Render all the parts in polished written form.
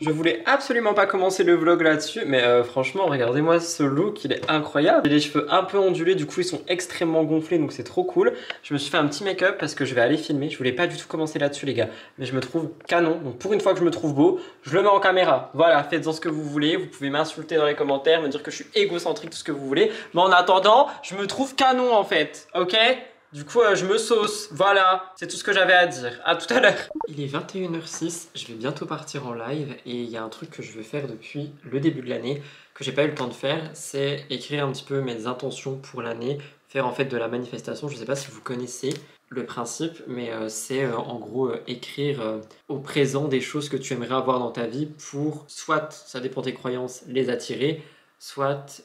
Je voulais absolument pas commencer le vlog là-dessus, mais franchement, regardez-moi ce look, il est incroyable. J'ai les cheveux un peu ondulés, du coup ils sont extrêmement gonflés, donc c'est trop cool. Je me suis fait un petit make-up parce que je vais aller filmer. Je voulais pas du tout commencer là-dessus les gars, mais je me trouve canon. Donc pour une fois que je me trouve beau, je le mets en caméra. Voilà, faites-en ce que vous voulez. Vous pouvez m'insulter dans les commentaires, me dire que je suis égocentrique, tout ce que vous voulez. Mais en attendant, je me trouve canon en fait, ok? Du coup, je me sauce. Voilà, c'est tout ce que j'avais à dire. À tout à l'heure. Il est 21h06, je vais bientôt partir en live et il y a un truc que je veux faire depuis le début de l'année que j'ai pas eu le temps de faire, c'est écrire un petit peu mes intentions pour l'année, faire en fait de la manifestation. Je sais pas si vous connaissez le principe, mais c'est en gros écrire au présent des choses que tu aimerais avoir dans ta vie pour, soit, ça dépend des croyances, les attirer, soit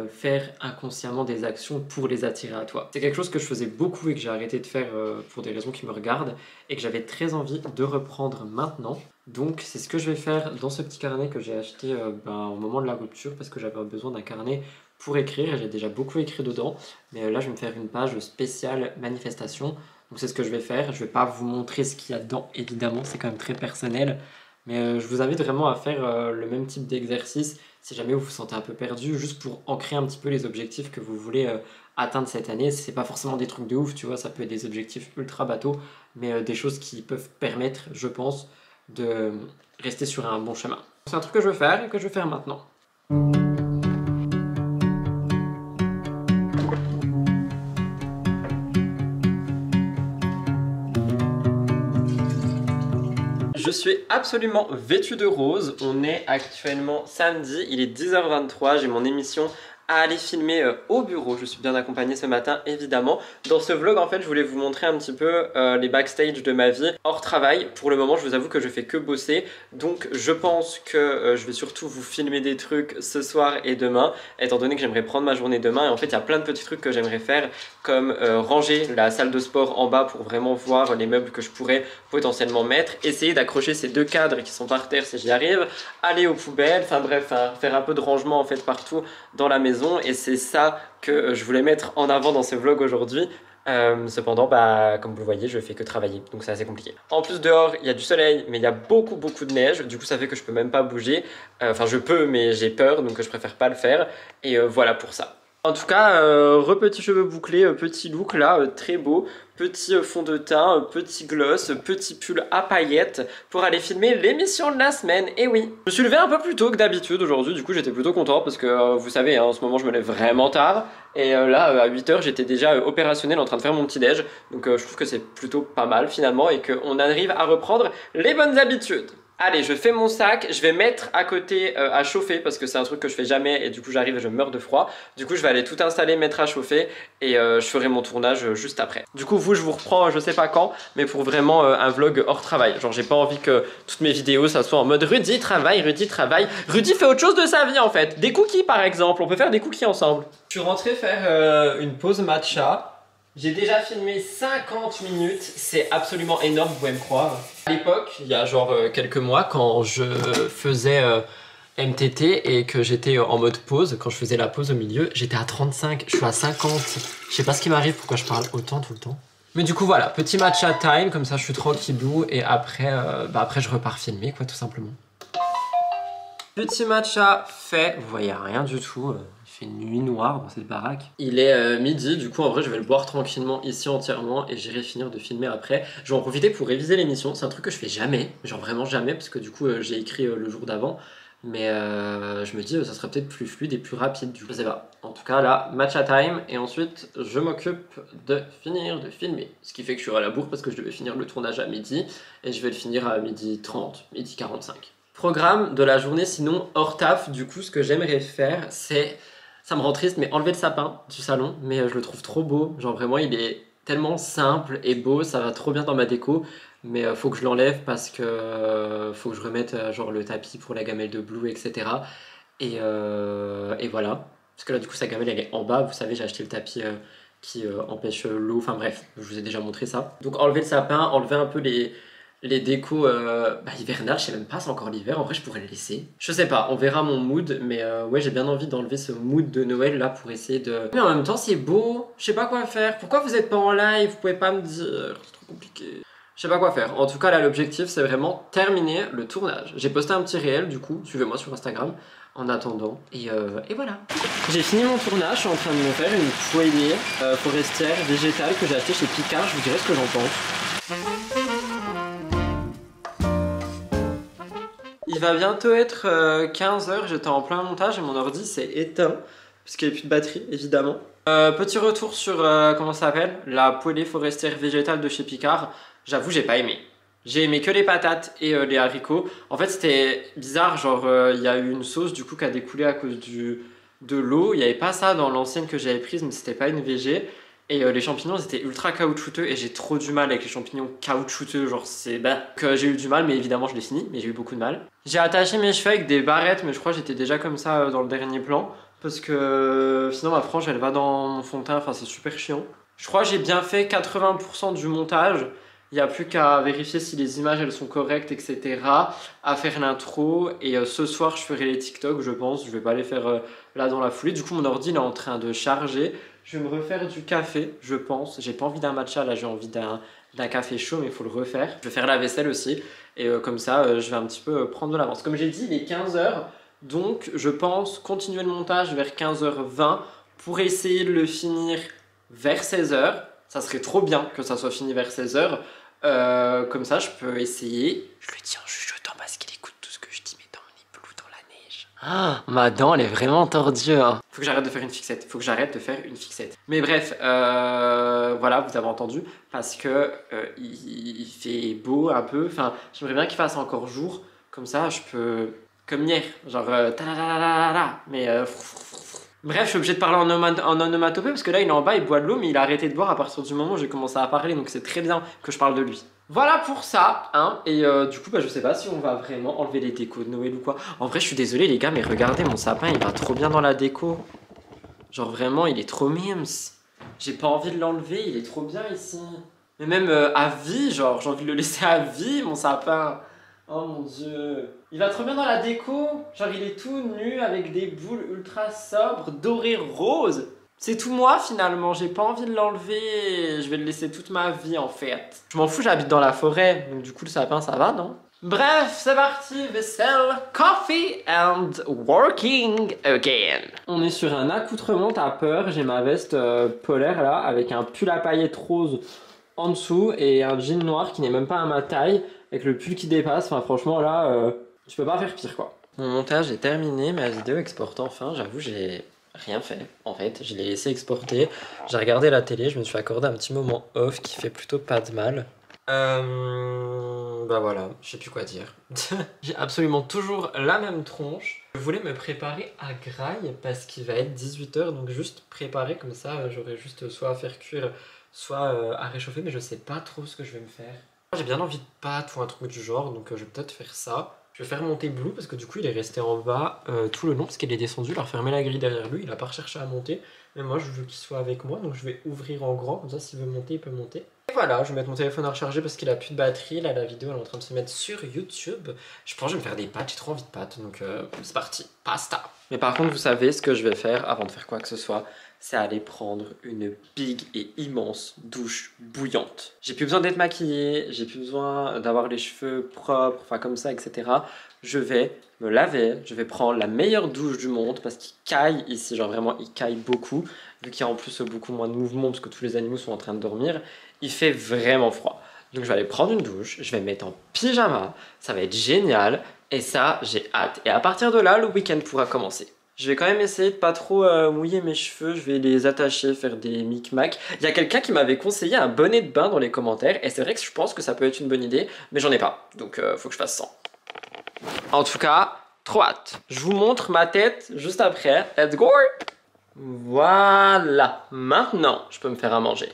faire inconsciemment des actions pour les attirer à toi. C'est quelque chose que je faisais beaucoup et que j'ai arrêté de faire pour des raisons qui me regardent et que j'avais très envie de reprendre maintenant. Donc c'est ce que je vais faire dans ce petit carnet que j'ai acheté au moment de la rupture parce que j'avais besoin d'un carnet pour écrire et j'ai déjà beaucoup écrit dedans. Mais là je vais me faire une page spéciale manifestation. Donc c'est ce que je vais faire. Je vais pas vous montrer ce qu'il y a dedans évidemment, c'est quand même très personnel. Mais je vous invite vraiment à faire le même type d'exercice si jamais vous vous sentez un peu perdu, juste pour ancrer un petit peu les objectifs que vous voulez atteindre cette année. C'est pas forcément des trucs de ouf, tu vois, ça peut être des objectifs ultra bateaux, mais des choses qui peuvent permettre, je pense, de rester sur un bon chemin. C'est un truc que je veux faire et que je vais faire maintenant. Je suis absolument vêtu de rose, on est actuellement samedi, il est 10h23, j'ai mon émission à aller filmer au bureau. Je suis bien accompagné ce matin évidemment. Dans ce vlog en fait je voulais vous montrer un petit peu les backstage de ma vie hors travail. Pour le moment je vous avoue que je fais que bosser, donc je pense que je vais surtout vous filmer des trucs ce soir et demain, étant donné que j'aimerais prendre ma journée demain. Et en fait il y a plein de petits trucs que j'aimerais faire, comme ranger la salle de sport en bas pour vraiment voir les meubles que je pourrais potentiellement mettre, essayer d'accrocher ces deux cadres qui sont par terre si j'y arrive, aller aux poubelles, enfin bref, faire un peu de rangement en fait partout dans la maison. Et c'est ça que je voulais mettre en avant dans ce vlog aujourd'hui. Cependant, comme vous le voyez, je fais que travailler, donc c'est assez compliqué. En plus dehors, il y a du soleil, mais il y a beaucoup de neige. Du coup, ça fait que je peux même pas bouger. Enfin, je peux, mais j'ai peur, donc je préfère pas le faire. Et voilà pour ça. En tout cas, petits cheveux bouclés, petit look là, très beau. Petit fond de teint, petit gloss, petit pull à paillettes pour aller filmer l'émission de la semaine. Et oui, je me suis levé un peu plus tôt que d'habitude aujourd'hui, du coup j'étais plutôt content parce que vous savez, hein, en ce moment je me lève vraiment tard. Et là, à 8h, j'étais déjà opérationnel en train de faire mon petit déj. Donc je trouve que c'est plutôt pas mal finalement et qu'on arrive à reprendre les bonnes habitudes. Allez, je fais mon sac, je vais mettre à côté à chauffer parce que c'est un truc que je fais jamais et du coup j'arrive et je meurs de froid. Du coup je vais aller tout installer, mettre à chauffer et je ferai mon tournage juste après. Du coup je vous reprends je sais pas quand, mais pour vraiment un vlog hors travail. Genre j'ai pas envie que toutes mes vidéos ça soit en mode Rudy travaille, Rudy travaille. Rudy fait autre chose de sa vie en fait. Des cookies par exemple, on peut faire des cookies ensemble. Je suis rentré faire une pause matcha. J'ai déjà filmé 50 minutes, c'est absolument énorme, vous pouvez me croire. À l'époque, il y a genre quelques mois, quand je faisais MTT et que j'étais en mode pause, quand je faisais la pause au milieu, j'étais à 35, je suis à 50. Je sais pas ce qui m'arrive, pourquoi je parle autant tout le temps. Mais du coup voilà, petit matcha time, comme ça je suis tranquillou et après, après je repars filmer quoi tout simplement. Petit matcha fait, vous voyez rien du tout. Il fait nuit noire dans cette baraque. Il est midi, du coup en vrai je vais le boire tranquillement ici entièrement et j'irai finir de filmer après. Je vais en profiter pour réviser l'émission, c'est un truc que je fais jamais, genre vraiment jamais, parce que du coup j'ai écrit le jour d'avant. Mais je me dis ça serait peut-être plus fluide et plus rapide, du coup je sais pas. En tout cas là, matcha time et ensuite je m'occupe de finir de filmer. Ce qui fait que je suis à la bourre parce que je devais finir le tournage à midi et je vais le finir à 12h30, 12h45. Programme de la journée sinon hors taf, du coup ce que j'aimerais faire c'est... Ça me rend triste, mais enlever le sapin du salon, mais je le trouve trop beau. Genre vraiment, il est tellement simple et beau, ça va trop bien dans ma déco. Mais faut que je l'enlève parce que faut que je remette genre le tapis pour la gamelle de Blue, etc. Et voilà. Parce que là, du coup, sa gamelle, elle est en bas. Vous savez, j'ai acheté le tapis qui empêche l'eau. Enfin bref, je vous ai déjà montré ça. Donc enlever le sapin, enlever un peu les décos hivernales, je sais même pas, c'est encore l'hiver, en vrai je pourrais le laisser. Je sais pas, on verra mon mood, mais ouais j'ai bien envie d'enlever ce mood de Noël là pour essayer de... Mais en même temps c'est beau, je sais pas quoi faire, pourquoi vous êtes pas en live, vous pouvez pas me dire, c'est trop compliqué. Je sais pas quoi faire. En tout cas, là, l'objectif, c'est vraiment terminer le tournage. J'ai posté un petit réel, du coup, suivez-moi sur Instagram en attendant. Et voilà. J'ai fini mon tournage, je suis en train de me faire une poêlée forestière végétale que j'ai acheté chez Picard. Je vous dirai ce que j'en pense. Il va bientôt être 15h, j'étais en plein montage et mon ordi s'est éteint puisqu'il n'y avait plus de batterie, évidemment. Petit retour sur, comment ça s'appelle, la poêlée forestière végétale de chez Picard. J'avoue, j'ai pas aimé. J'ai aimé que les patates et les haricots. En fait, c'était bizarre, genre, il y a eu une sauce du coup qui a découlé à cause de l'eau. Il n'y avait pas ça dans l'ancienne que j'avais prise, mais c'était pas une végé. Et les champignons, ils étaient ultra caoutchouteux et j'ai trop du mal avec les champignons caoutchouteux, genre c'est... que j'ai eu du mal, mais évidemment je l'ai fini, mais j'ai eu beaucoup de mal. J'ai attaché mes cheveux avec des barrettes, mais je crois que j'étais déjà comme ça dans le dernier plan. Parce que sinon ma frange elle va dans mon fond de teint, enfin c'est super chiant. Je crois que j'ai bien fait 80% du montage. Il n'y a plus qu'à vérifier si les images elles sont correctes, etc. À faire l'intro. Et ce soir je ferai les TikTok, je pense. Je vais pas les faire là dans la foulée. Du coup mon ordi il est en train de charger. Je vais me refaire du café, je pense. J'ai pas envie d'un matcha, là j'ai envie d'un café chaud, mais il faut le refaire. Je vais faire la vaisselle aussi. Et comme ça, je vais un petit peu prendre de l'avance. Comme j'ai dit, il est 15h. Donc je pense continuer le montage vers 15h20 pour essayer de le finir vers 16h. Ça serait trop bien que ça soit fini vers 16h. Comme ça, je peux essayer. Je le dis en chuchotant parce qu'il écoute tout ce que je dis, mais dans mon igloo, dans la neige. Ah, ma dent, elle est vraiment tordue. Hein. Faut que j'arrête de faire une fixette. Faut que j'arrête de faire une fixette. Mais bref, voilà, vous avez entendu. Parce que il fait beau un peu. Enfin, j'aimerais bien qu'il fasse encore jour. Comme ça, je peux... Comme hier, genre mais bref, je suis obligé de parler en onomatopée parce que là il est en bas, il boit de l'eau, mais il a arrêté de boire à partir du moment où j'ai commencé à parler, donc c'est très bien que je parle de lui. Voilà pour ça, hein, et du coup, je sais pas si on va vraiment enlever les décos de Noël ou quoi. En vrai, je suis désolé les gars, mais regardez, mon sapin, il va trop bien dans la déco. Genre vraiment, il est trop mimes. J'ai pas envie de l'enlever, il est trop bien ici. Mais même à vie, genre, j'ai envie de le laisser à vie, mon sapin. Oh mon dieu. Il va trop bien dans la déco. Genre il est tout nu avec des boules ultra sobres, dorées roses. C'est tout moi finalement, j'ai pas envie de l'enlever. Je vais le laisser toute ma vie en fait. Je m'en fous, j'habite dans la forêt. Donc du coup le sapin ça va, non? Bref, c'est parti, vaisselle, coffee and working again. On est sur un accoutrement, t'as peur. J'ai ma veste polaire là avec un pull à paillettes rose en dessous et un jean noir qui n'est même pas à ma taille. Avec le pull qui dépasse, enfin franchement là, je peux pas faire pire quoi. Mon montage est terminé, ma vidéo exporte enfin, j'avoue j'ai rien fait en fait, je l'ai laissé exporter, j'ai regardé la télé, je me suis accordé un petit moment off qui fait plutôt pas de mal. Bah voilà, je sais plus quoi dire. J'ai absolument toujours la même tronche. Je voulais me préparer à graille parce qu'il va être 18h, donc juste préparer comme ça, j'aurai juste soit à faire cuire, soit à réchauffer, mais je sais pas trop ce que je vais me faire. J'ai bien envie de pâtes ou un truc du genre, donc je vais peut-être faire ça. Je vais faire monter Blue parce que du coup il est resté en bas tout le long parce qu'il est descendu, il a refermé la grille derrière lui, il a pas recherché à monter. Mais moi je veux qu'il soit avec moi, donc je vais ouvrir en grand, comme ça s'il veut monter il peut monter. Et voilà, je vais mettre mon téléphone à recharger parce qu'il a plus de batterie, là la vidéo elle est en train de se mettre sur YouTube. Je pense que je vais me faire des pâtes, j'ai trop envie de pâtes, donc c'est parti, pasta. Mais par contre vous savez ce que je vais faire avant de faire quoi que ce soit, c'est aller prendre une big et immense douche bouillante. J'ai plus besoin d'être maquillée, j'ai plus besoin d'avoir les cheveux propres, enfin comme ça, etc. Je vais me laver, je vais prendre la meilleure douche du monde parce qu'il caille ici, genre vraiment il caille beaucoup, vu qu'il y a en plus beaucoup moins de mouvement parce que tous les animaux sont en train de dormir. Il fait vraiment froid. Donc je vais aller prendre une douche, je vais me mettre en pyjama, ça va être génial et ça j'ai hâte. Et à partir de là, le week-end pourra commencer. Je vais quand même essayer de pas trop mouiller mes cheveux, je vais les attacher, faire des micmacs. Il y a quelqu'un qui m'avait conseillé un bonnet de bain dans les commentaires et c'est vrai que je pense que ça peut être une bonne idée, mais j'en ai pas, donc faut que je fasse ça. En tout cas, trop hâte. Je vous montre ma tête juste après. Let's go! Voilà, maintenant je peux me faire à manger.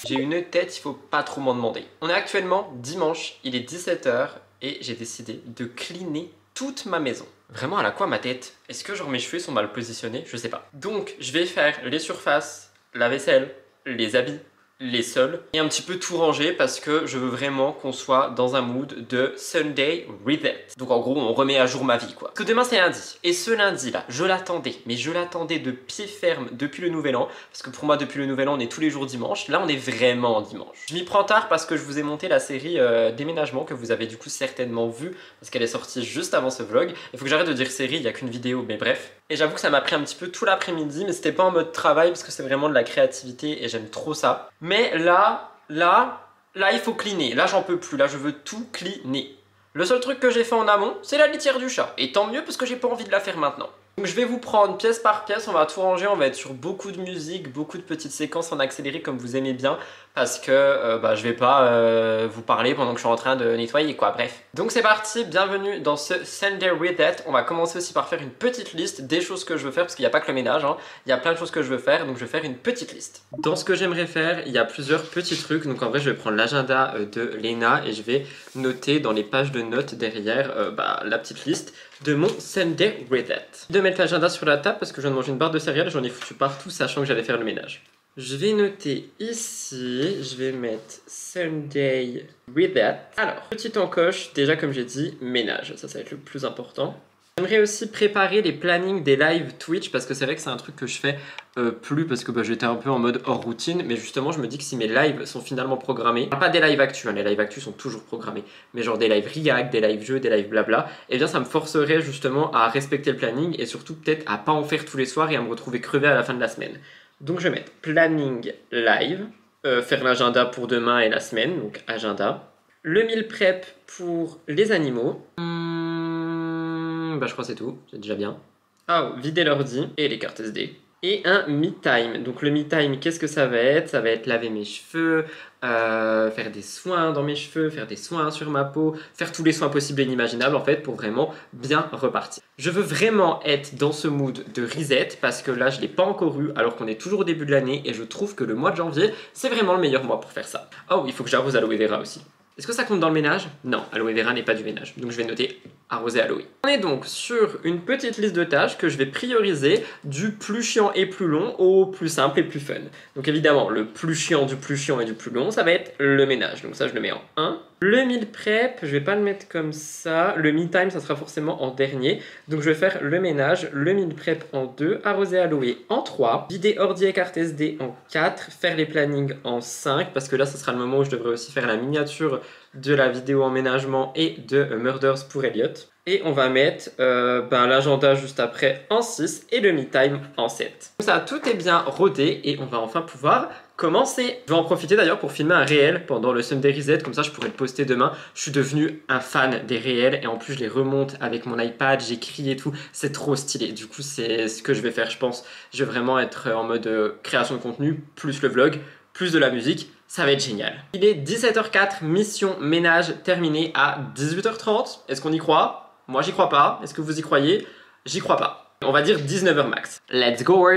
J'ai une tête, il faut pas trop m'en demander. On est actuellement dimanche, il est 17h et j'ai décidé de cleaner toute ma maison. Vraiment à la quoi ma tête? Est-ce que genre mes cheveux sont mal positionnés? Je sais pas. Donc je vais faire les surfaces, la vaisselle, les habits, les seuls, et un petit peu tout ranger parce que je veux vraiment qu'on soit dans un mood de Sunday Reset. Donc en gros on remet à jour ma vie quoi. Parce que demain c'est lundi, et ce lundi là, je l'attendais, mais je l'attendais de pied ferme depuis le nouvel an, parce que pour moi depuis le nouvel an on est tous les jours dimanche, là on est vraiment en dimanche. Je m'y prends tard parce que je vous ai monté la série déménagement que vous avez du coup certainement vu, parce qu'elle est sortie juste avant ce vlog. Il faut que j'arrête de dire série, il n'y a qu'une vidéo, mais bref. Et j'avoue que ça m'a pris un petit peu tout l'après-midi, mais c'était pas en mode travail parce que c'est vraiment de la créativité et j'aime trop ça. Mais là, il faut cleaner. Là, j'en peux plus. Là, je veux tout cleaner. Le seul truc que j'ai fait en amont, c'est la litière du chat. Et tant mieux parce que j'ai pas envie de la faire maintenant. Donc je vais vous prendre pièce par pièce, on va tout ranger, on va être sur beaucoup de musique, beaucoup de petites séquences en accéléré comme vous aimez bien, parce que je vais pas vous parler pendant que je suis en train de nettoyer quoi, bref. Donc c'est parti, bienvenue dans ce Sunday Reset. On va commencer aussi par faire une petite liste des choses que je veux faire, parce qu'il n'y a pas que le ménage, hein. Il y a plein de choses que je veux faire, donc je vais faire une petite liste. Dans ce que j'aimerais faire, il y a plusieurs petits trucs, donc en vrai je vais prendre l'agenda de Léna et je vais noter dans les pages de notes derrière la petite liste de mon Sunday Reset. De mettre l'agenda sur la table parce que je viens de manger une barre de céréales et j'en ai foutu partout sachant que j'allais faire le ménage. Je vais noter ici, je vais mettre Sunday Reset. Alors, petite encoche, déjà comme j'ai dit, ménage, ça va être le plus important. J'aimerais aussi préparer les plannings des lives Twitch parce que c'est vrai que c'est un truc que je fais plus parce que j'étais un peu en mode hors routine, mais justement je me dis que si mes lives sont finalement programmés, pas des lives actus, hein, les lives actus sont toujours programmés, mais genre des lives react, des lives jeux, des lives blabla, et bien ça me forcerait justement à respecter le planning et surtout peut-être à pas en faire tous les soirs et à me retrouver crevé à la fin de la semaine. Donc je vais mettre planning live, faire l'agenda pour demain et la semaine, donc agenda. Le meal prep pour les animaux. Je crois que c'est tout, c'est déjà bien. Ah, vider l'ordi et les cartes SD. Et un me time. Donc le me time, qu'est-ce que ça va être? Ça va être laver mes cheveux, faire des soins dans mes cheveux, faire des soins sur ma peau, faire tous les soins possibles et inimaginables en fait pour vraiment bien repartir. Je veux vraiment être dans ce mood de reset parce que là je ne l'ai pas encore eu alors qu'on est toujours au début de l'année et je trouve que le mois de janvier c'est vraiment le meilleur mois pour faire ça. Oh, il faut que j'arrose aloe vera aussi. Est-ce que ça compte dans le ménage? Non, aloe vera n'est pas du ménage, donc je vais noter arroser aloe. On est donc sur une petite liste de tâches que je vais prioriser du plus chiant et plus long au plus simple et plus fun. Donc évidemment, le plus chiant du plus chiant et du plus long, ça va être le ménage, donc ça je le mets en 1. Le meal prep, je vais pas le mettre comme ça. Le me time, ça sera forcément en dernier. Donc je vais faire le ménage, le meal prep en 2, arroser aloe en 3, vider ordi et carte SD en 4, faire les plannings en 5, parce que là, ça sera le moment où je devrais aussi faire la miniature de la vidéo emménagement et de Murders pour Elliot. Et on va mettre l'agenda juste après en 6 et le me time en 7. Comme ça, tout est bien rodé et on va enfin pouvoir commencer. Je vais en profiter d'ailleurs pour filmer un réel pendant le Sunday Reset, comme ça je pourrais le poster demain. Je suis devenu un fan des réels et en plus je les remonte avec mon iPad, j'écris et tout, c'est trop stylé. Du coup c'est ce que je vais faire je pense. Je vais vraiment être en mode création de contenu, plus le vlog, plus de la musique. Ça va être génial. Il est 17h04, mission ménage terminée à 18h30. Est-ce qu'on y croit? Moi j'y crois pas. Est-ce que vous y croyez? J'y crois pas. On va dire 19h max. Let's go!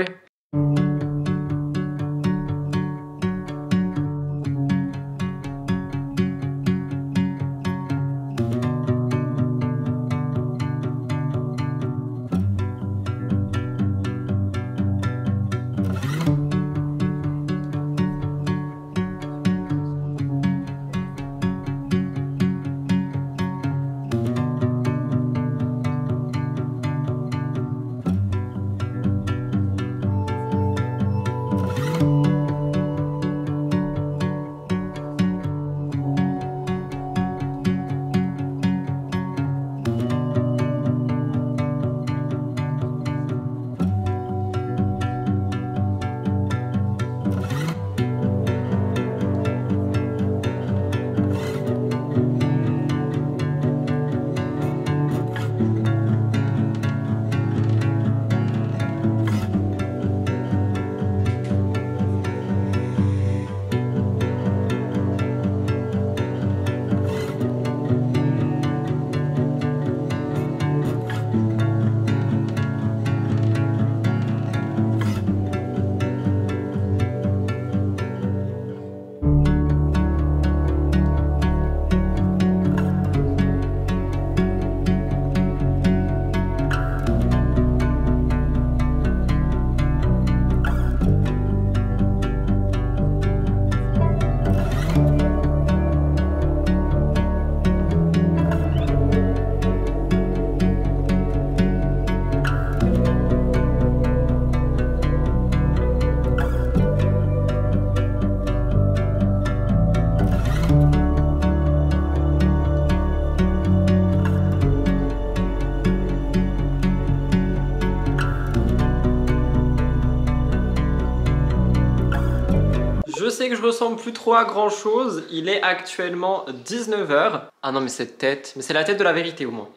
ressemble plus trop à grand chose. Il est actuellement 19 h. Ah non mais cette tête, mais c'est la tête de la vérité au moins.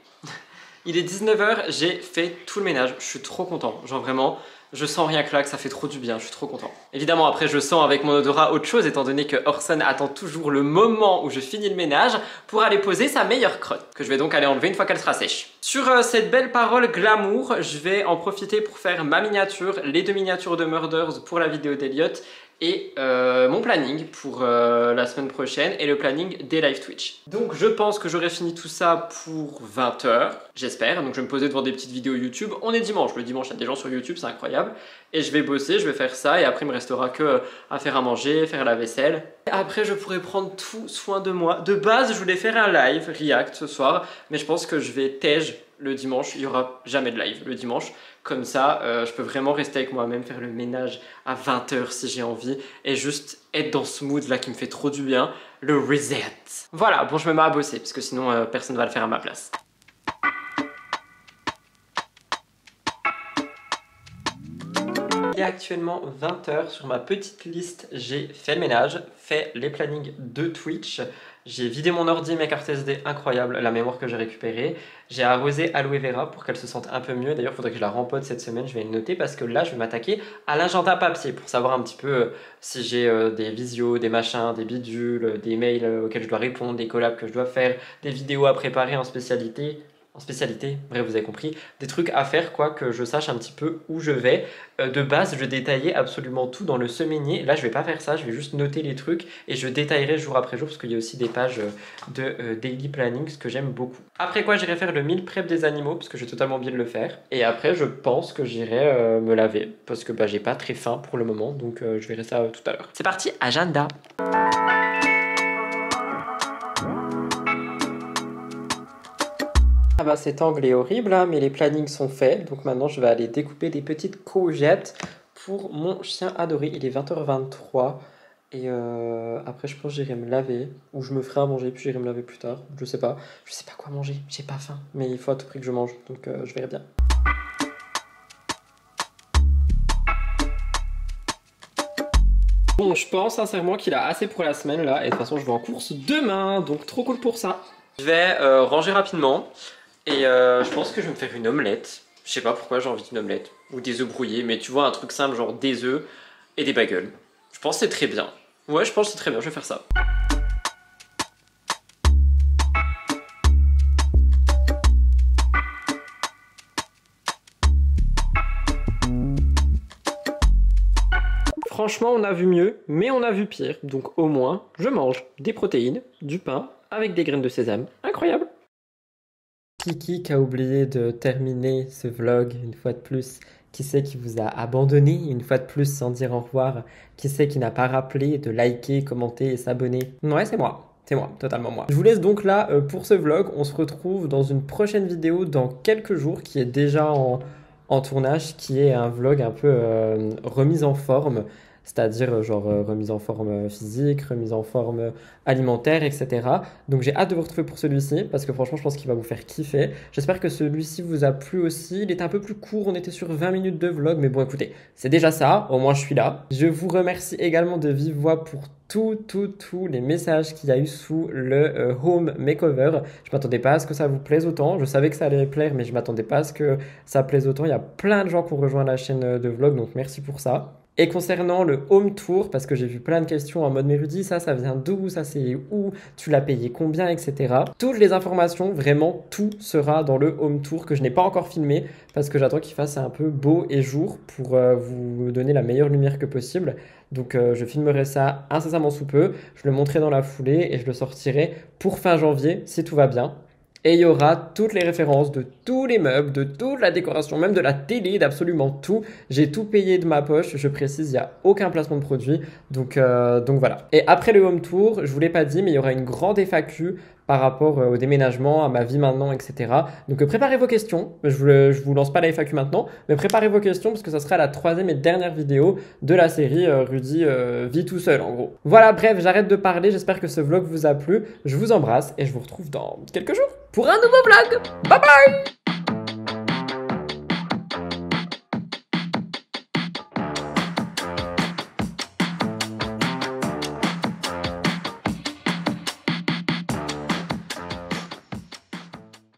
Il est 19 h, j'ai fait tout le ménage, je suis trop content, genre vraiment, je sens rien que là, que ça fait trop du bien, je suis trop content. Évidemment après je sens avec mon odorat autre chose étant donné que Orson attend toujours le moment où je finis le ménage pour aller poser sa meilleure crotte, que je vais donc aller enlever une fois qu'elle sera sèche. Sur cette belle parole glamour, je vais en profiter pour faire ma miniature, les 2 miniatures de Murders pour la vidéo d'Eliott et mon planning pour la semaine prochaine et le planning des live Twitch. Donc je pense que j'aurai fini tout ça pour 20 h, j'espère. Donc je vais me poser devant des petites vidéos YouTube. On est dimanche, le dimanche il y a des gens sur YouTube, c'est incroyable. Et je vais bosser, je vais faire ça et après il me restera que à faire à manger, faire la vaisselle. Et après je pourrai prendre tout soin de moi. De base je voulais faire un live react ce soir, mais je pense que je vais tège le dimanche, il n'y aura jamais de live le dimanche. Comme ça, je peux vraiment rester avec moi-même, faire le ménage à 20 h si j'ai envie et juste être dans ce mood là qui me fait trop du bien, le reset. Voilà, bon je me mets à bosser parce que sinon personne ne va le faire à ma place. Il est actuellement 20 h. Sur ma petite liste, j'ai fait le ménage, fait les plannings de Twitch. J'ai vidé mon ordi, mes cartes SD, incroyable, la mémoire que j'ai récupérée. J'ai arrosé Aloe Vera pour qu'elle se sente un peu mieux. D'ailleurs, il faudrait que je la rempote cette semaine, je vais le noter parce que là, je vais m'attaquer à l'agenda papier pour savoir un petit peu si j'ai des visios, des machins, des bidules, des mails auxquels je dois répondre, des collabs que je dois faire, des vidéos à préparer en spécialité, bref vous avez compris, des trucs à faire quoi, que je sache un petit peu où je vais. De base je détaillais absolument tout dans le semainier, là je vais pas faire ça, je vais juste noter les trucs et je détaillerai jour après jour parce qu'il y a aussi des pages de daily planning, ce que j'aime beaucoup. Après quoi j'irai faire le meal prep des animaux parce que j'ai totalement oublié de le faire et après je pense que j'irai me laver parce que j'ai pas très faim pour le moment donc je verrai ça tout à l'heure. C'est parti, agenda. Ah bah cet angle est horrible hein, mais les plannings sont faits, donc maintenant je vais aller découper des petites courgettes pour mon chien adoré. Il est 20 h 23 et après je pense que j'irai me laver ou je me ferai à manger puis j'irai me laver plus tard, je sais pas quoi manger, j'ai pas faim mais il faut à tout prix que je mange donc je verrai bien. Bon, je pense sincèrement qu'il a assez pour la semaine là et de toute façon je vais en course demain donc trop cool pour ça. Je vais ranger rapidement. Et je pense que je vais me faire une omelette. Je sais pas pourquoi j'ai envie d'une omelette. Ou des œufs brouillés. Mais tu vois, un truc simple, genre des œufs et des bagels. Je pense que c'est très bien. Ouais, je pense que c'est très bien. Je vais faire ça. Franchement, on a vu mieux, mais on a vu pire. Donc au moins, je mange des protéines, du pain, avec des graines de sésame. Incroyable! Qui a oublié de terminer ce vlog une fois de plus? Qui c'est qui vous a abandonné une fois de plus sans dire au revoir? Qui c'est qui n'a pas rappelé de liker, commenter et s'abonner? Ouais, c'est moi, totalement moi. Je vous laisse donc là pour ce vlog. On se retrouve dans une prochaine vidéo dans quelques jours qui est déjà en tournage, qui est un vlog un peu remise en forme. C'est-à-dire genre remise en forme physique, remise en forme alimentaire, etc. Donc j'ai hâte de vous retrouver pour celui-ci, parce que franchement je pense qu'il va vous faire kiffer. J'espère que celui-ci vous a plu aussi. Il était un peu plus court, on était sur 20 minutes de vlog, mais bon écoutez, c'est déjà ça, au moins je suis là. Je vous remercie également de vive voix pour tous les messages qu'il y a eu sous le home makeover. Je m'attendais pas à ce que ça vous plaise autant. Je savais que ça allait plaire, mais je m'attendais pas à ce que ça plaise autant. Il y a plein de gens qui ont rejoint la chaîne de vlog, donc merci pour ça. Et concernant le home tour, parce que j'ai vu plein de questions en mode mais Rudy, ça vient d'où, ça c'est où, tu l'as payé combien, etc. Toutes les informations, vraiment tout sera dans le home tour que je n'ai pas encore filmé parce que j'attends qu'il fasse un peu beau et jour pour vous donner la meilleure lumière que possible. Donc je filmerai ça incessamment sous peu, je le montrerai dans la foulée et je le sortirai pour fin janvier si tout va bien. Et il y aura toutes les références de tous les meubles, de toute la décoration, même de la télé, d'absolument tout. J'ai tout payé de ma poche, je précise, il n'y a aucun placement de produit. Donc voilà. Et après le home tour, je ne vous l'ai pas dit, mais il y aura une grande FAQ par rapport au déménagement, à ma vie maintenant, etc. Donc préparez vos questions. Je vous lance pas la FAQ maintenant, mais préparez vos questions parce que ça sera la 3e et dernière vidéo de la série Rudy vit tout seul en gros. Voilà, bref, j'arrête de parler. J'espère que ce vlog vous a plu. Je vous embrasse et je vous retrouve dans quelques jours pour un nouveau vlog. Bye bye!